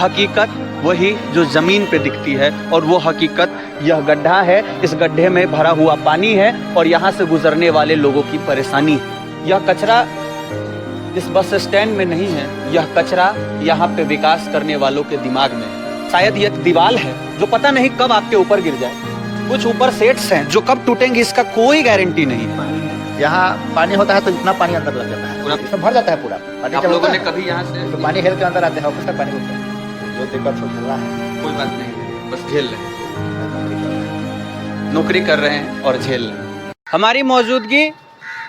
हकीकत वही जो ज़मीन पे दिखती है, और वो हकीकत यह गड्ढा है। इस गड्ढे में भरा हुआ पानी है और यहाँ से गुजरने वाले लोगों की परेशानी है। यह कचरा इस बस स्टैंड में नहीं है, यह कचरा यहाँ पे विकास करने वालों के दिमाग में है। शायद यह एक दीवार है जो पता नहीं कब आपके ऊपर गिर जाए। कुछ ऊपर सेट्स हैं जो कब टूटेंगे इसका कोई गारंटी नहीं है। यहाँ पानी होता है तो इतना पानी अंदर लग जाता है, इसमें भर जाता है पूरा पानी। आप लोगों ने कभी यहाँ से तो पानी हेल के अंदर आते हैं, ऑफिस तक पानी होता है। जो दिक्कत हो चल रहा है, कोई बात नहीं, बस झेल रहे हैं, नौकरी कर रहे हैं और झेल रहे हैं। हमारी मौजूदगी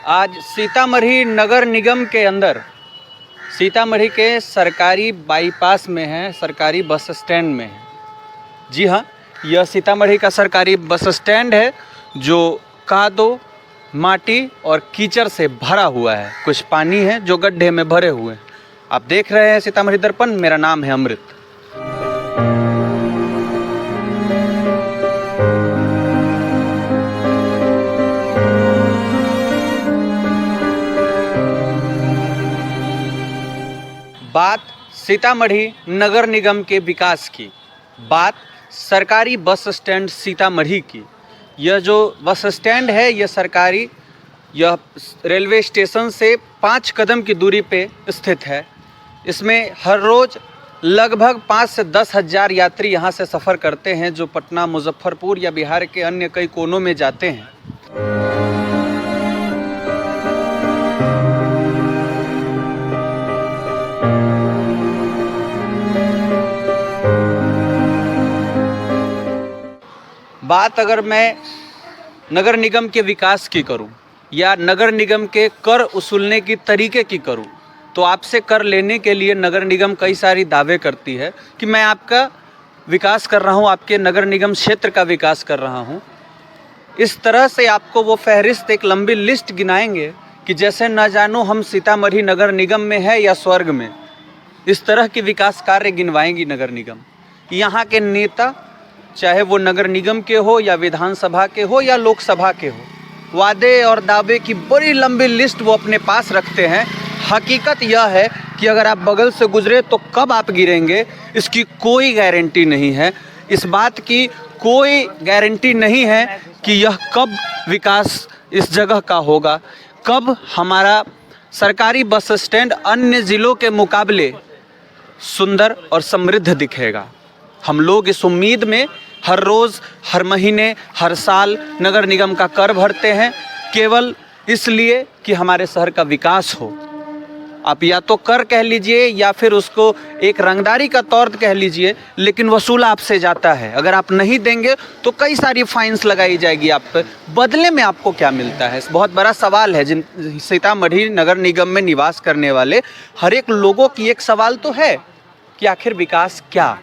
आज सीतामढ़ी नगर निगम के अंदर, सीतामढ़ी के सरकारी बाईपास में है, सरकारी बस स्टैंड में है। जी हाँ, यह सीतामढ़ी का सरकारी बस स्टैंड है जो कादो, माटी और कीचड़ से भरा हुआ है। कुछ पानी है जो गड्ढे में भरे हुए हैं। आप देख रहे हैं सीतामढ़ी दर्पण, मेरा नाम है अमृत। बात सीतामढ़ी नगर निगम के विकास की, बात सरकारी बस स्टैंड सीतामढ़ी की। यह जो बस स्टैंड है यह सरकारी, यह रेलवे स्टेशन से 5 कदम की दूरी पे स्थित है। इसमें हर रोज़ लगभग 5 से 10 हज़ार यात्री यहाँ से सफ़र करते हैं जो पटना, मुजफ्फरपुर या बिहार के अन्य कई कोनों में जाते हैं। बात अगर मैं नगर निगम के विकास की करूं या नगर निगम के कर वसूलने की तरीके की करूं, तो आपसे कर लेने के लिए नगर निगम कई सारी दावे करती है कि मैं आपका विकास कर रहा हूं, आपके नगर निगम क्षेत्र का विकास कर रहा हूं। इस तरह से आपको वो फहरिस्त, एक लंबी लिस्ट गिनाएंगे कि जैसे न जानो हम सीतामढ़ी नगर निगम में है या स्वर्ग में। इस तरह के विकास कार्य गिनवाएंगी नगर निगम। यहाँ के नेता, चाहे वो नगर निगम के हो या विधानसभा के हो या लोकसभा के हो, वादे और दावे की बड़ी लंबी लिस्ट वो अपने पास रखते हैं। हकीकत यह है कि अगर आप बगल से गुजरे तो कब आप गिरेंगे इसकी कोई गारंटी नहीं है। इस बात की कोई गारंटी नहीं है कि यह कब विकास इस जगह का होगा, कब हमारा सरकारी बस स्टैंड अन्य ज़िलों के मुकाबले सुंदर और समृद्ध दिखेगा। हम लोग इस उम्मीद में हर रोज़, हर महीने, हर साल नगर निगम का कर भरते हैं, केवल इसलिए कि हमारे शहर का विकास हो। आप या तो कर कह लीजिए या फिर उसको एक रंगदारी का तौर कह लीजिए, लेकिन वसूल आपसे जाता है। अगर आप नहीं देंगे तो कई सारी फाइन्स लगाई जाएगी आप पर। बदले में आपको क्या मिलता है, बहुत बड़ा सवाल है। जिन सीतामढ़ी नगर निगम में निवास करने वाले हर एक लोगों की एक सवाल तो है कि आखिर विकास क्या।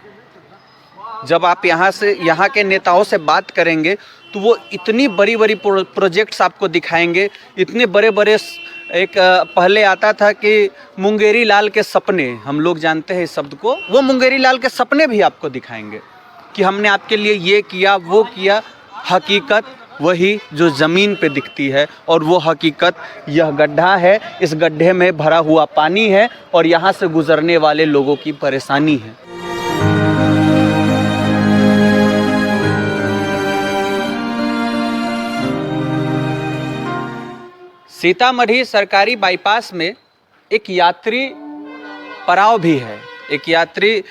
जब आप यहाँ के नेताओं से बात करेंगे तो वो इतनी बड़ी बड़ी प्रोजेक्ट्स आपको दिखाएंगे, इतने बड़े बड़े, एक पहले आता था कि मुंगेरी लाल के सपने, हम लोग जानते हैं इस शब्द को, वो मुंगेरी लाल के सपने भी आपको दिखाएंगे कि हमने आपके लिए ये किया, वो किया। हकीकत वही जो ज़मीन पे दिखती है, और वो हकीकत यह गड्ढा है। इस गड्ढे में भरा हुआ पानी है और यहाँ से गुजरने वाले लोगों की परेशानी है। सीतामढ़ी सरकारी बाईपास में एक यात्री पड़ाव भी है, एक यात्री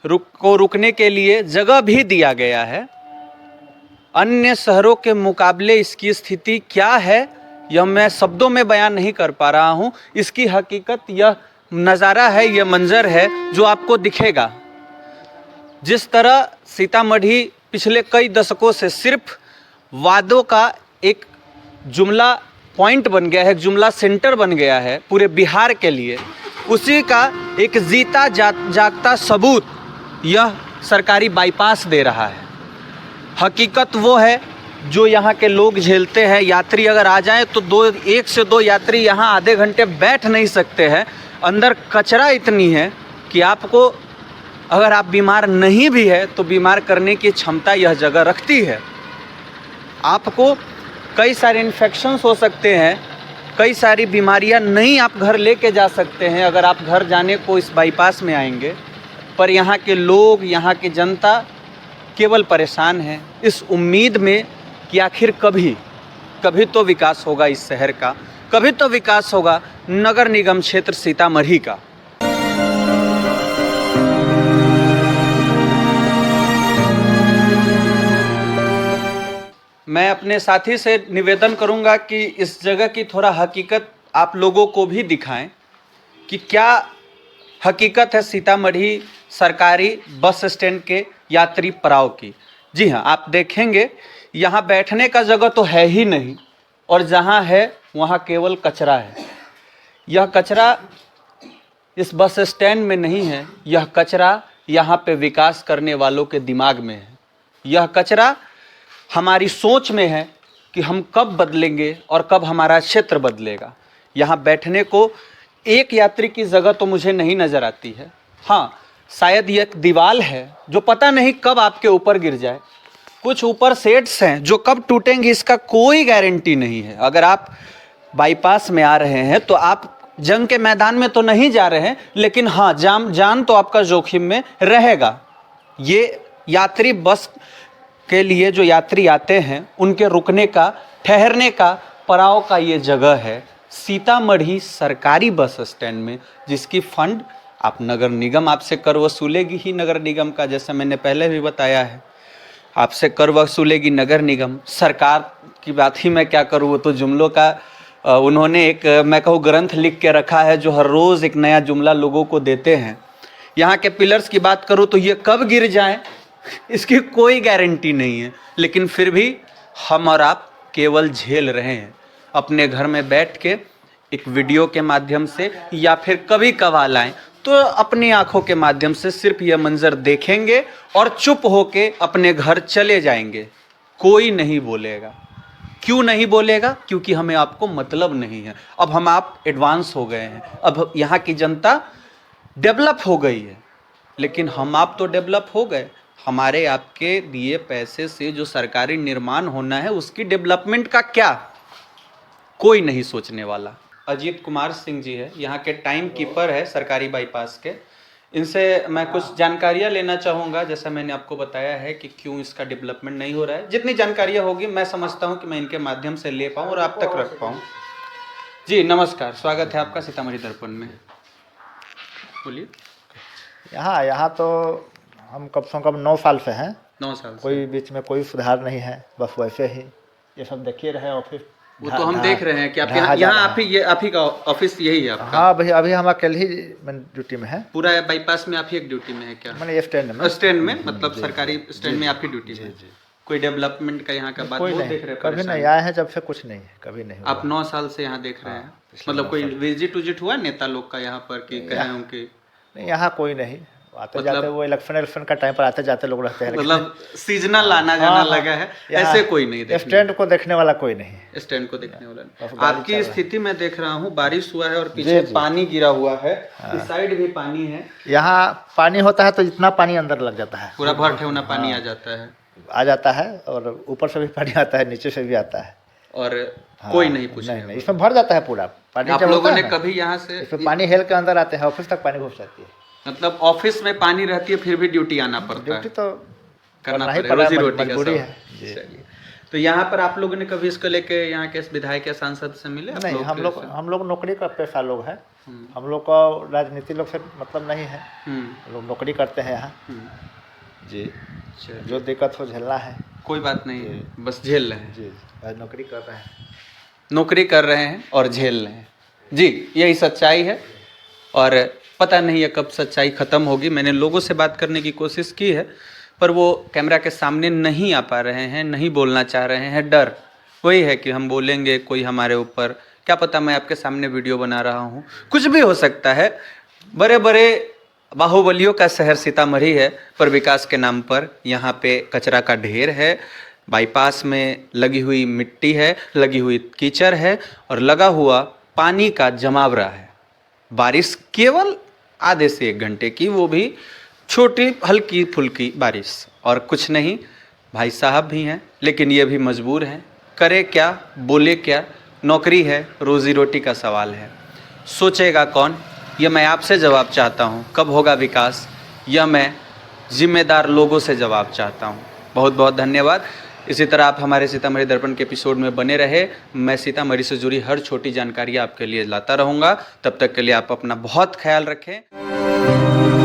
को रुकने के लिए जगह भी दिया गया है। अन्य शहरों के मुकाबले इसकी स्थिति क्या है यह मैं शब्दों में बयान नहीं कर पा रहा हूँ। इसकी हकीकत यह नज़ारा है, यह मंजर है जो आपको दिखेगा। जिस तरह सीतामढ़ी पिछले कई दशकों से सिर्फ वादों का एक जुमला पॉइंट बन गया है, एक जुमला सेंटर बन गया है पूरे बिहार के लिए, उसी का एक जीता जागता सबूत यह सरकारी बाईपास दे रहा है। हकीकत वो है जो यहाँ के लोग झेलते हैं। यात्री अगर आ जाएं तो 1 से 2 यात्री यहाँ आधे घंटे बैठ नहीं सकते हैं। अंदर कचरा इतनी है कि आपको, अगर आप बीमार नहीं भी है तो बीमार करने की क्षमता यह जगह रखती है। आपको कई सारे इन्फेक्शंस हो सकते हैं, कई सारी बीमारियां नहीं आप घर लेके जा सकते हैं अगर आप घर जाने को इस बाईपास में आएंगे। पर यहाँ के लोग, यहाँ की जनता केवल परेशान है इस उम्मीद में कि आखिर कभी तो विकास होगा इस शहर का, कभी तो विकास होगा नगर निगम क्षेत्र सीतामढ़ी का। मैं अपने साथी से निवेदन करूंगा कि इस जगह की थोड़ा हकीकत आप लोगों को भी दिखाएं कि क्या हकीकत है सीतामढ़ी सरकारी बस स्टैंड के यात्री पड़ाव की। जी हाँ, आप देखेंगे यहाँ बैठने का जगह तो है ही नहीं, और जहाँ है वहाँ केवल कचरा है। यह कचरा इस बस स्टैंड में नहीं है, यह कचरा यहाँ पे विकास करने वालों के दिमाग में है। यह कचरा हमारी सोच में है कि हम कब बदलेंगे और कब हमारा क्षेत्र बदलेगा। यहाँ बैठने को एक यात्री की जगह तो मुझे नहीं नज़र आती है। हाँ, शायद ये एक दीवार है जो पता नहीं कब आपके ऊपर गिर जाए। कुछ ऊपर शेड्स हैं जो कब टूटेंगे इसका कोई गारंटी नहीं है। अगर आप बाईपास में आ रहे हैं तो आप जंग के मैदान में तो नहीं जा रहे हैं, लेकिन हाँ, जान तो आपका जोखिम में रहेगा। ये यात्री बस के लिए जो यात्री आते हैं उनके रुकने का, ठहरने का, पड़ाव का ये जगह है सीतामढ़ी सरकारी बस स्टैंड में, जिसकी फंड आप नगर निगम आपसे कर वसूलेगी ही। नगर निगम का, जैसा मैंने पहले भी बताया है, आपसे कर वसूलेगी नगर निगम। सरकार की बात ही मैं क्या करूँ, वो तो जुमलों का उन्होंने एक, मैं कहूँ, ग्रंथ लिख के रखा है जो हर रोज़ एक नया जुमला लोगों को देते हैं। यहाँ के पिलर्स की बात करूँ तो ये कब गिर जाएं इसकी कोई गारंटी नहीं है, लेकिन फिर भी हम और आप केवल झेल रहे हैं अपने घर में बैठ के, एक वीडियो के माध्यम से या फिर कभी कभार आएँ तो अपनी आंखों के माध्यम से सिर्फ यह मंजर देखेंगे और चुप होके अपने घर चले जाएंगे। कोई नहीं बोलेगा। क्यों नहीं बोलेगा? क्योंकि हमें आपको मतलब नहीं है। अब हम आप एडवांस हो गए हैं, अब यहाँ की जनता डेवलप हो गई है, लेकिन हम आप तो डेवलप हो गए। हमारे आपके दिए पैसे से जो सरकारी निर्माण होना है उसकी डेवलपमेंट का क्या, कोई नहीं सोचने वाला। अजीत कुमार सिंह जी है, यहाँ के टाइम कीपर है सरकारी बाईपास के। इनसे मैं कुछ जानकारियाँ लेना चाहूँगा, जैसा मैंने आपको बताया है कि क्यों इसका डेवलपमेंट नहीं हो रहा है। जितनी जानकारियाँ होगी मैं समझता हूँ कि मैं इनके माध्यम से ले पाऊँ और आप तक रख पाऊँ। जी नमस्कार, स्वागत है आपका सीतामढ़ी दर्पण में। बोलिए। यहाँ तो हम कम से कम 9 साल से हैं। 9 साल से। कोई बीच में कोई सुधार नहीं है, बस वैसे ही ये सब देखिए रहे ऑफिस। वो तो हम देख रहे हैं कि आप यहाँ आप ही का ऑफिस यही है आपका? हाँ भाई, अभी हम अकेले ही ड्यूटी में है। पूरा बाईपास में आप ही एक ड्यूटी में है क्या? मैंने स्टैंड में। स्टैंड में मतलब सरकारी स्टैंड में आप ही ड्यूटी में? कोई डेवलपमेंट का यहाँ का बात वो देख रहे हैं? कभी नहीं आए हैं, जब से कुछ नहीं है, कभी नहीं। आप 9 साल से यहाँ देख रहे हैं, मतलब कोई विजिट हुआ नेता लोग का यहाँ पर कि कहे हों कि? नहीं, यहाँ कोई नहीं आते जाते, वो इलेक्शन का टाइम पर आते जाते लोग रहते हैं, मतलब सीजनल आना जाना लगा है, ऐसे कोई नहीं। स्टैंड को देखने वाला कोई नहीं। स्टैंड को देखने वाला। आपकी स्थिति मैं देख रहा हूँ, बारिश हुआ है और पीछे पानी गिरा हुआ है, इस साइड भी पानी है। यहाँ पानी होता है तो इतना पानी अंदर लग जाता है, पूरा भर ठेवना पानी आ जाता है, और ऊपर से भी पानी आता है, नीचे से भी आता है, और कोई नहीं पूछता। नहीं, इसमें भर जाता है पूरा पानी। आप लोगों ने कभी यहाँ से इसमें पानी हेल के अंदर आते हैं, ऑफिस तक पानी घुस जाती है। मतलब ऑफिस में पानी रहती है फिर भी ड्यूटी आना पड़ता है? ड्यूटी तो करना पड़ेगा, रोजी रोटी का सब। तो यहाँ पर आप लोगों ने कभी इसको लेके यहाँ के विधायक या सांसद से मिले? नहीं, हम लोग नौकरी का पेशा लोग हैं, हम लोग का राजनीति लोग से मतलब नहीं है। लोग नौकरी करते हैं यहाँ जी, जो दिक्कत हो झेलना है। कोई बात नहीं, बस झेल रहे हैं जी, नौकरी कर रहे हैं, नौकरी कर रहे हैं और झेल रहे हैं जी, यही सच्चाई है। और पता नहीं है कब सच्चाई ख़त्म होगी। मैंने लोगों से बात करने की कोशिश की है, पर वो कैमरा के सामने नहीं आ पा रहे हैं, नहीं बोलना चाह रहे हैं। डर वही है कि हम बोलेंगे कोई हमारे ऊपर, क्या पता मैं आपके सामने वीडियो बना रहा हूँ, कुछ भी हो सकता है। बड़े बड़े बाहुबलियों का शहर सीतामढ़ी है, पर विकास के नाम पर यहाँ पे कचरा का ढेर है, बाईपास में लगी हुई मिट्टी है, लगी हुई कीचड़ है, और लगा हुआ पानी का जमावड़ा है। बारिश केवल आधे से 1 घंटे की, वो भी छोटी हल्की फुल्की बारिश, और कुछ नहीं। भाई साहब भी हैं, लेकिन ये भी मजबूर हैं, करे क्या, बोले क्या, नौकरी है, रोजी रोटी का सवाल है। सोचेगा कौन, ये मैं आपसे जवाब चाहता हूँ। कब होगा विकास, यह मैं जिम्मेदार लोगों से जवाब चाहता हूँ। बहुत बहुत धन्यवाद। इसी तरह आप हमारे सीतामढ़ी दर्पण के एपिसोड में बने रहे। मैं सीतामढ़ी से जुड़ी हर छोटी जानकारी आपके लिए लाता रहूँगा। तब तक के लिए आप अपना बहुत ख्याल रखें।